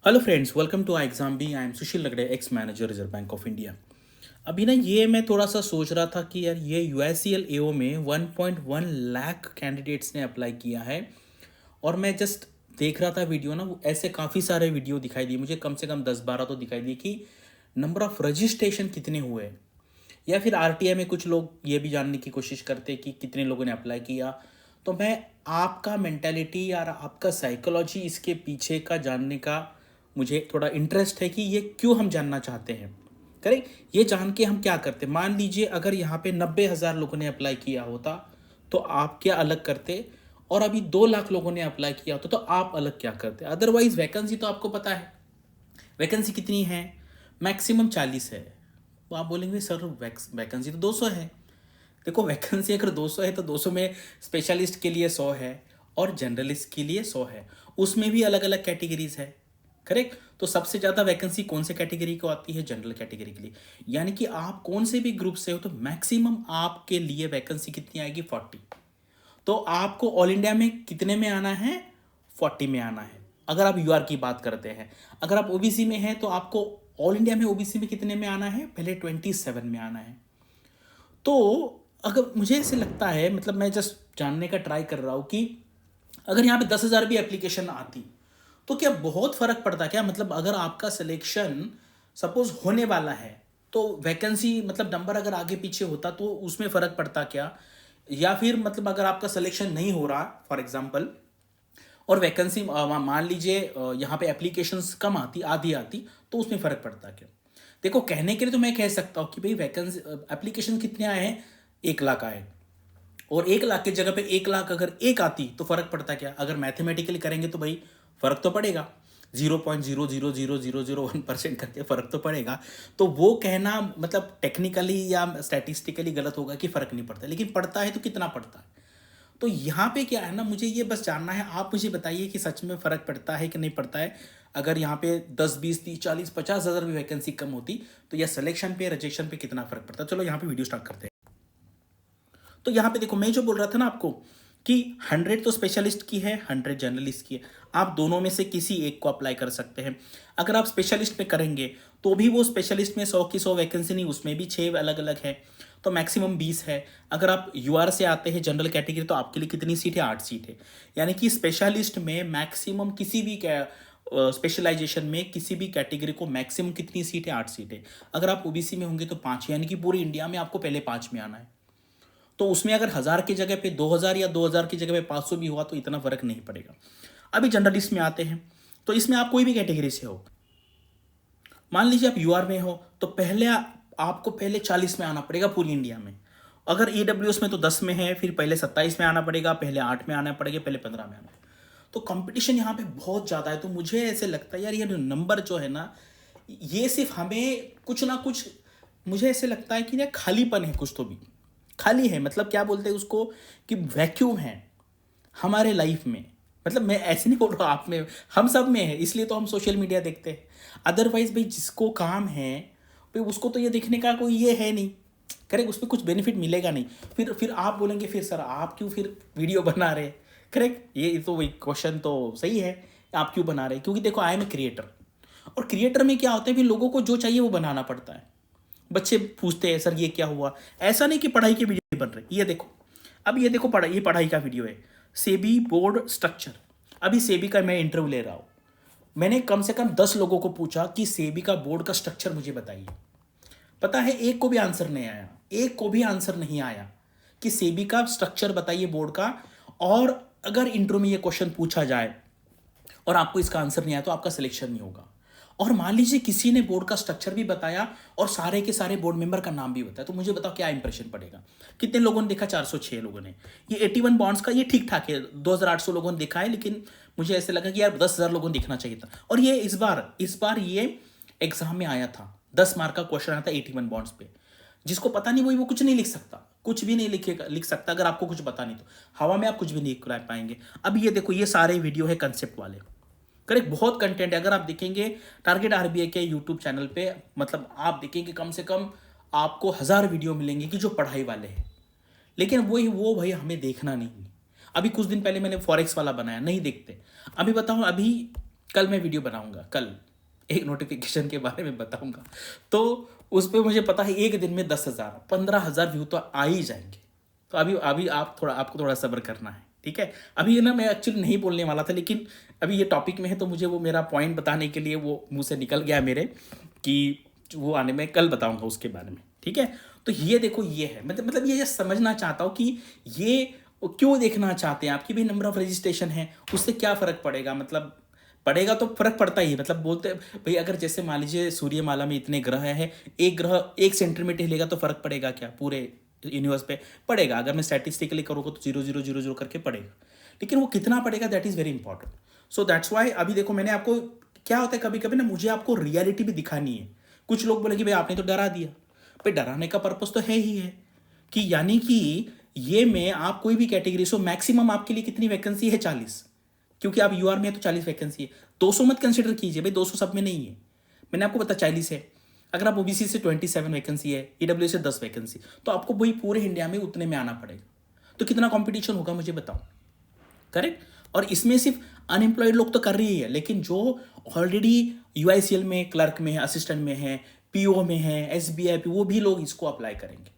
Hello friends, welcome to I exam B. I am Sushil Lagade, ex manager Reserve Bank of India. अभी ना ये मैं थोड़ा सा सोच रहा था कि यार ये यूएससीएल एओ में 1.1 लाख कैंडिडेट्स ने अप्लाई किया है। और मैं जस्ट देख रहा था वीडियो ना, वो ऐसे काफ़ी सारे वीडियो दिखाई दिए मुझे, कम से कम 10-12 तो दिखाई दिए कि नंबर ऑफ़ रजिस्ट्रेशन कितने हुए। या फिर आरटीआई में कुछ लोग ये भी जानने की कोशिश करते कि कितने लोगों ने अप्लाई किया। तो मैं आपका मेंटालिटी या आपका साइकोलॉजी इसके पीछे का जानने का मुझे थोड़ा इंटरेस्ट है कि ये क्यों हम जानना चाहते हैं। करेक्ट, ये जान के हम क्या करते। मान लीजिए अगर यहाँ पे 90,000 लोगों ने अप्लाई किया होता तो आप क्या अलग करते, और अभी 2 लाख लोगों ने अप्लाई किया होता तो आप अलग क्या करते। अदरवाइज वैकेंसी तो आपको पता है, वैकेंसी कितनी है, मैक्सिमम 40 है। तो आप बोलेंगे सर वैकेंसी तो 200 है। देखो, वैकेंसी अगर 200 है तो 200 में स्पेशलिस्ट के लिए 100 है और जनरलिस्ट के लिए 100 है। उसमें भी अलग अलग कैटेगरीज है। करेक्ट, तो सबसे ज़्यादा वैकेंसी कौन से कैटेगरी को आती है? जनरल कैटेगरी के लिए। यानी कि आप कौन से भी ग्रुप से हो तो मैक्सिमम आपके लिए वैकेंसी कितनी आएगी? 40। तो आपको ऑल इंडिया में कितने में आना है? 40 में आना है। अगर आप यूआर की बात करते हैं, अगर आप ओबीसी में हैं तो आपको ऑल इंडिया में ओबीसी में कितने में आना है? पहले 27 में आना है। तो अगर मुझे ऐसे लगता है, मतलब मैं जस्ट जानने का ट्राई कर रहा हूँ कि अगर यहाँ पे 10,000 भी एप्लीकेशन आती तो क्या बहुत फर्क पड़ता क्या? मतलब अगर आपका सिलेक्शन सपोज होने वाला है तो वैकेंसी मतलब नंबर अगर आगे पीछे होता तो उसमें फर्क पड़ता क्या? या फिर मतलब अगर आपका सिलेक्शन नहीं हो रहा फॉर एग्जांपल, और वैकेंसी मान लीजिए यहाँ पे एप्लीकेशंस कम आती, आधी आती, तो उसमें फ़र्क पड़ता क्या? देखो, कहने के लिए तो मैं कह सकता हूँ कि भाई वैकेंसी एप्लीकेशन कितने आए हैं? 1 लाख आए। और 1 लाख की जगह पे 1 लाख अगर एक आती तो फ़र्क पड़ता क्या? अगर मैथमेटिकली करेंगे तो भाई फ़र्क तो पड़ेगा, 0.0000001% करके फ़र्क तो पड़ेगा। तो वो कहना मतलब टेक्निकली या स्टैटिस्टिकली गलत होगा कि फ़र्क नहीं पड़ता, लेकिन पड़ता है तो कितना पड़ता है। तो यहाँ पे क्या है ना, मुझे ये बस जानना है, आप मुझे बताइए कि सच में फ़र्क पड़ता है कि नहीं पड़ता है। अगर यहाँ पे 10, 20, 30, 40, 50 हज़ार भी वैकेंसी कम होती तो यह सिलेक्शन पे, रजिस्ट्रेशन पे कितना फ़र्क पड़ता। चलो यहाँ पे वीडियो स्टार्ट करते हैं। तो यहाँ पे देखो, मैं जो बोल रहा था ना आपको कि 100 तो स्पेशलिस्ट की है, 100 जर्नलिस्ट की है। आप दोनों में से किसी एक को अप्लाई कर सकते हैं। अगर आप स्पेशलिस्ट में करेंगे तो भी वो स्पेशलिस्ट में 100 की 100 वैकेंसी नहीं, उसमें भी 6 अलग अलग है, तो मैक्सिमम 20 है। अगर आप यूआर से आते हैं जनरल कैटेगरी तो आपके लिए कितनी सीट है? 8 सीट है। यानी कि स्पेशलिस्ट में मैक्सिमम किसी भी स्पेशलाइजेशन में किसी भी कैटेगरी को मैक्सिमम कितनी सीट है? 8 सीट है। अगर आप ओबीसी में होंगे तो 5, यानी कि पूरी इंडिया में आपको पहले 5 में आना है। तो उसमें अगर 1,000 की जगह पे 2,000 या 2,000 की जगह पे 500 भी हुआ तो इतना फर्क नहीं पड़ेगा। अभी जनरलिस्ट में आते हैं, तो इसमें आप कोई भी कैटेगरी से हो, मान लीजिए आप यूआर में हो तो पहले आपको पहले 40 में आना पड़ेगा पूरी इंडिया में। अगर ईडब्ल्यूएस में तो 10 में है, फिर पहले 27 में आना पड़ेगा, पहले 8 में आना पड़ेगा, पहले 15 में आना है। तो कंपटीशन यहाँ पे बहुत ज़्यादा है। तो मुझे ऐसे लगता है यार, ये नंबर जो है ना, ये सिर्फ हमें कुछ ना कुछ, मुझे ऐसे लगता है कि ना खालीपन है, कुछ तो भी खाली है। मतलब क्या बोलते हैं उसको, कि वैक्यूम है हमारे लाइफ में। मतलब मैं ऐसे नहीं बोल रहा आप में, हम सब में है, इसलिए तो हम सोशल मीडिया देखते हैं। अदरवाइज भाई जिसको काम है भाई उसको तो ये देखने का कोई ये है नहीं। करेक्ट, उस पर कुछ बेनिफिट मिलेगा नहीं। फिर आप बोलेंगे फिर सर आप क्यों फिर वीडियो बना रहे? करेक्ट, ये तो वही क्वेश्चन तो सही है, आप क्यों बना रहे? क्योंकि देखो, आई एम ए क्रिएटर, और क्रिएटर में क्या होता है, फिर लोगों को जो चाहिए वो बनाना पड़ता है। बच्चे पूछते हैं सर ये क्या हुआ, ऐसा नहीं कि पढ़ाई की वीडियो बन रही। ये देखो, अब ये देखो, ये पढ़ाई का वीडियो है, सेबी बोर्ड स्ट्रक्चर। अभी सेबी का मैं इंटरव्यू ले रहा हूँ। मैंने कम से कम 10 लोगों को पूछा कि सेबी का बोर्ड का स्ट्रक्चर मुझे बताइए। पता है, एक को भी आंसर नहीं आया, एक को भी आंसर नहीं आया कि सेबी का स्ट्रक्चर बताइए बोर्ड का। और अगर इंटरव्यू में ये क्वेश्चन पूछा जाए और आपको इसका आंसर नहीं आया तो आपका सिलेक्शन नहीं होगा। और मान लीजिए किसी ने बोर्ड का स्ट्रक्चर भी बताया और सारे के सारे बोर्ड मेंबर का नाम भी बताया, तो मुझे बताओ क्या इंप्रेशन पड़ेगा? कितने लोगों ने देखा? 406 लोगों ने। ये 81 बॉन्ड्स का ये ठीक ठाक है, 2,800 लोगों ने देखा है, लेकिन मुझे ऐसे लगा कि यार 10,000 लोगों ने देखना चाहिए था। और ये इस बार ये एग्जाम में आया था, 10 मार्क का क्वेश्चन आया था 81 बॉन्ड्स पे। जिसको पता नहीं वो कुछ नहीं लिख सकता, कुछ भी नहीं लिख सकता। अगर आपको कुछ पता नहीं तो हवा में आप कुछ भी नहीं कर पाएंगे। अब ये देखो, ये सारे वीडियो है कंसेप्ट वाले। करेक्ट, बहुत कंटेंट है। अगर आप देखेंगे टारगेट आरबीआई के यूट्यूब चैनल पे, मतलब आप देखेंगे कम से कम आपको 1,000 वीडियो मिलेंगे कि जो पढ़ाई वाले हैं। लेकिन वो भाई हमें देखना नहीं। अभी कुछ दिन पहले मैंने फॉरेक्स वाला बनाया, नहीं देखते। अभी बताओ, अभी कल मैं वीडियो बनाऊंगा, कल एक नोटिफिकेशन के बारे में बताऊंगा। तो उस पे मुझे पता है एक दिन में 10,000 15,000 व्यू तो आ ही जाएंगे। तो अभी अभी आपको थोड़ा सब्र करना है, ठीक है। अभी ना मैं एक्चुअली नहीं बोलने वाला था, लेकिन अभी ये टॉपिक में है तो मुझे वो मेरा पॉइंट बताने के लिए वो मुंह से निकल गया मेरे, कि वो आने में कल बताऊंगा उसके बारे में, ठीक है। तो ये देखो, ये है मतलब ये समझना चाहता हूँ कि ये क्यों देखना चाहते हैं आपकी भी नंबर ऑफ रजिस्ट्रेशन है, उससे क्या फ़र्क पड़ेगा। मतलब पड़ेगा तो फर्क पड़ता ही है। मतलब बोलते भाई, अगर जैसे मान लीजिए सूर्यमाला में इतने ग्रह हैं, एक ग्रह 1 सेंटीमीटर हिलेगा तो फर्क पड़ेगा क्या पूरे यूनिवर्स पे? पड़ेगा। अगर मैं स्टैटिस्टिकली करूँगा तो 0,0,0,0 करके पड़ेगा, लेकिन वो कितना पड़ेगा, that is very important. So that's why अभी देखो, मैंने आपको, क्या होता है कभी कभी ना, मुझे आपको रियलिटी भी दिखानी है। कुछ लोग बोलेंगे भाई आपने तो डरा दिया। भाई डराने का पर्पज तो है ही है, कि यानी कि ये में आप कोई भी कैटेगरी, सो मैक्सिमम आपके लिए कितनी वैकेंसी है? 40, क्योंकि आप यूआर में है तो 40 वैकेंसी है। 200 मत कंसिडर कीजिए भाई, 200 सब में नहीं है। मैंने आपको पता 40 है। अगर आप ओबीसी से 27 वैकेंसी है, ईडब्ल्यू से 10 वैकेंसी, तो आपको वही पूरे इंडिया में उतने में आना पड़ेगा। तो कितना कंपटीशन होगा मुझे बताओ, करेक्ट। और इसमें सिर्फ अनएम्प्लॉयड लोग तो कर रही है, लेकिन जो ऑलरेडी यूआईसीएल में क्लर्क में है, असिस्टेंट में है, पीओ में है, एसबीआई पे, वो भी लोग इसको अप्लाई करेंगे।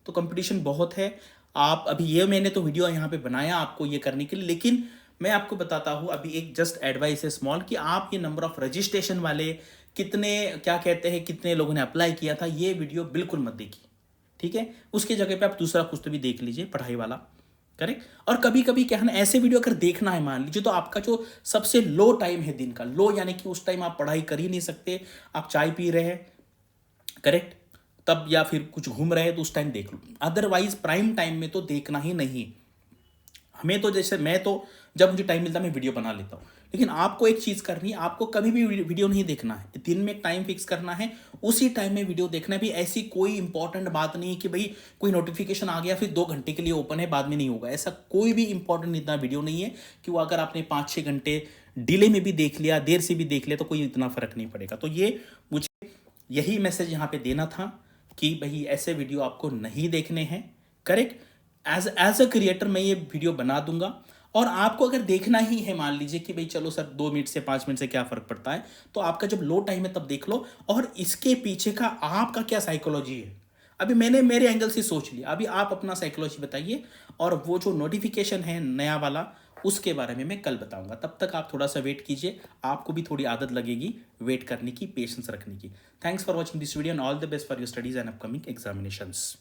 तो कंपटीशन बहुत है। आप अभी ये, मैंने तो वीडियो यहाँ पे बनाया आपको ये करने के लिए, लेकिन मैं आपको बताता हूँ अभी एक जस्ट एडवाइस है स्मॉल, कि आप ये नंबर ऑफ रजिस्ट्रेशन वाले कितने, क्या कहते हैं, कितने लोगों ने अप्लाई किया था, ये वीडियो बिल्कुल मत देखिए, ठीक है। उसके जगह पे आप दूसरा कुछ तो भी देख लीजिए पढ़ाई वाला, करेक्ट। और कभी कभी क्या है ना, ऐसे वीडियो अगर देखना है, मान लीजिए तो आपका जो सबसे लो टाइम है दिन का, लो यानी कि उस टाइम आप पढ़ाई कर ही नहीं सकते, आप चाय पी रहे हैं, करेक्ट, तब, या फिर कुछ घूम रहे हैं तो उस टाइम देख लो। अदरवाइज प्राइम टाइम में तो देखना ही नहीं। हमें तो, जैसे मैं तो जब मुझे टाइम मिलता है मैं वीडियो बना लेता हूँ, लेकिन आपको एक चीज़ करनी है, आपको कभी भी वीडियो नहीं देखना है। दिन में एक टाइम फिक्स करना है, उसी टाइम में वीडियो देखना है। भी ऐसी कोई इंपॉर्टेंट बात नहीं है कि भाई कोई नोटिफिकेशन आ गया फिर 2 घंटे के लिए ओपन है, बाद में नहीं होगा। ऐसा कोई भी इंपॉर्टेंट इतना वीडियो नहीं है कि वो अगर आपने 5-6 घंटे डिले में भी देख लिया, देर से भी देख लिया, तो कोई इतना फर्क नहीं पड़ेगा। तो ये मुझे यही मैसेज यहाँ पे देना था कि भाई ऐसे वीडियो आपको नहीं देखने हैं, करेक्ट। एज अ क्रिएटर मैं ये वीडियो बना दूंगा, और आपको अगर देखना ही है, मान लीजिए कि भाई चलो सर 2 मिनट से 5 मिनट से क्या फ़र्क पड़ता है, तो आपका जब लो टाइम है तब देख लो। और इसके पीछे का आपका क्या साइकोलॉजी है, अभी मैंने मेरे एंगल से सोच लिया, अभी आप अपना साइकोलॉजी बताइए। और वो जो नोटिफिकेशन है नया वाला, उसके बारे में मैं कल बताऊंगा। तब तक आप थोड़ा सा वेट कीजिए, आपको भी थोड़ी आदत लगेगी वेट करने की, पेशेंस रखने की। Thanks for watching this video and all the best for your studies and upcoming examinations.